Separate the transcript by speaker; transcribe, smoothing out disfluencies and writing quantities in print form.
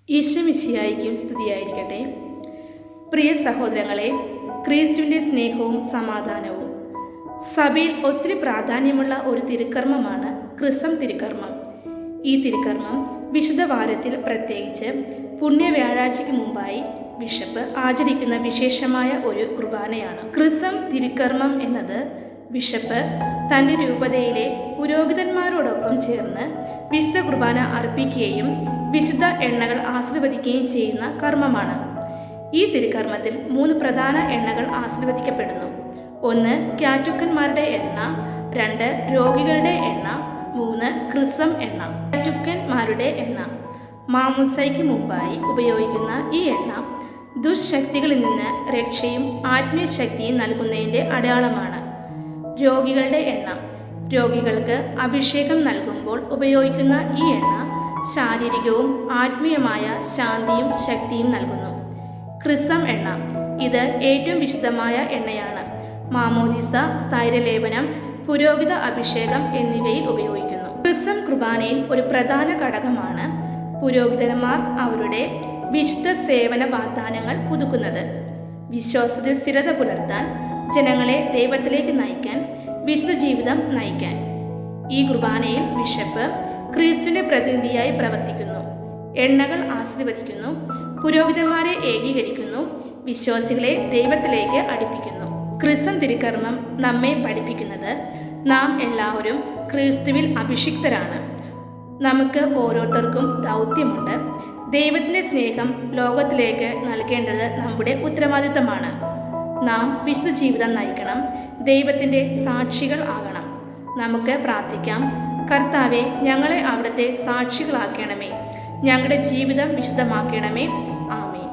Speaker 1: ഈശോമിശിഹായിക്കും സ്തുതിയായിരിക്കട്ടെ. പ്രിയ സഹോദരങ്ങളെ, ക്രിസ്തുവിൻ്റെ സ്നേഹവും സമാധാനവും. സഭയിൽ ഒത്തിരി പ്രാധാന്യമുള്ള ഒരു തിരുക്കർമ്മമാണ് ക്രിസം തിരുക്കർമ്മം. ഈ തിരുക്കർമ്മം വിശുദ്ധ വാരത്തിൽ, പ്രത്യേകിച്ച് പുണ്യ വ്യാഴാഴ്ചയ്ക്ക് മുമ്പായി ബിഷപ്പ് ആചരിക്കുന്ന വിശേഷമായ ഒരു കുർബാനയാണ്. ക്രിസം തിരുക്കർമ്മം എന്നത് ബിഷപ്പ് തൻ്റെ രൂപതയിലെ പുരോഹിതന്മാരോടൊപ്പം ചേർന്ന് വിശുദ്ധ കുർബാന അർപ്പിക്കുകയും വിശുദ്ധ എണ്ണകൾ ആശീർവദിക്കുകയും ചെയ്യുന്ന കർമ്മമാണ്. ഈ തിരുക്കർമ്മത്തിൽ 3 പ്രധാന എണ്ണകൾ ആശീർവദിക്കപ്പെടുന്നു. 1 ക്യാറ്റുക്കന്മാരുടെ എണ്ണ, 2 രോഗികളുടെ എണ്ണ, 3 ക്രിസം എണ്ണ. ക്യാറ്റുക്കന്മാരുടെ എണ്ണ മാമോദിസയ്ക്ക് മുമ്പായി ഉപയോഗിക്കുന്ന ഈ എണ്ണ ദുഷ്ശക്തികളിൽ നിന്ന് രക്ഷയും ആത്മീയ ശക്തിയും നൽകുന്നതിൻ്റെ അടയാളമാണ്. രോഗികളുടെ എണ്ണ രോഗികൾക്ക് അഭിഷേകം നൽകുമ്പോൾ ഉപയോഗിക്കുന്ന ഈ എണ്ണ ശാരീരികവും ആത്മീയമായ ശാന്തിയും ശക്തിയും നൽകുന്നു. ക്രിസം എണ്ണ ഇത് ഏറ്റവും വിശുദ്ധമായ എണ്ണയാണ്. മാമോദിസ, സ്ഥൈര്യലേപനം, പുരോഹിത അഭിഷേകം എന്നിവയിൽ ഉപയോഗിക്കുന്നു. ക്രിസം കുർബാനയിൽ ഒരു പ്രധാന ഘടകമാണ് പുരോഹിതന്മാർ അവരുടെ വിശുദ്ധ സേവന വാഗ്ദാനങ്ങൾ പുതുക്കുന്നത്. വിശ്വാസത്തിൽ സ്ഥിരത പുലർത്താൻ, ജനങ്ങളെ ദൈവത്തിലേക്ക് നയിക്കാൻ, വിശുദ്ധ ജീവിതം നയിക്കാൻ. ഈ കുർബാനയിൽ ബിഷപ്പ് ക്രിസ്തുവിന്റെ പ്രതിനിധിയായി പ്രവർത്തിക്കുന്നു. എണ്ണകൾ ആശീർവദിക്കുന്നു, പുരോഹിതന്മാരെ ഏകീകരിക്കുന്നു, വിശ്വാസികളെ ദൈവത്തിലേക്ക് അടുപ്പിക്കുന്നു. ക്രിസം തിരുക്കർമ്മം നമ്മെ പഠിപ്പിക്കുന്നത് നാം എല്ലാവരും ക്രിസ്തുവിൽ അഭിഷിക്തരാണ്. നമുക്ക് ഓരോരുത്തർക്കും ദൗത്യമുണ്ട്. ദൈവത്തിൻ്റെ സ്നേഹം ലോകത്തിലേക്ക് നൽകേണ്ടത് നമ്മുടെ ഉത്തരവാദിത്തമാണ്. നാം വിശുദ്ധ ജീവിതം നയിക്കണം, ദൈവത്തിൻ്റെ സാക്ഷികൾ ആകണം. നമുക്ക് പ്രാർത്ഥിക്കാം. കർത്താവെ, ഞങ്ങളെ അവിടുത്തെ സാക്ഷികളാക്കണമേ. ഞങ്ങളുടെ ജീവിതം വിശുദ്ധമാക്കണമേ. ആമേൻ.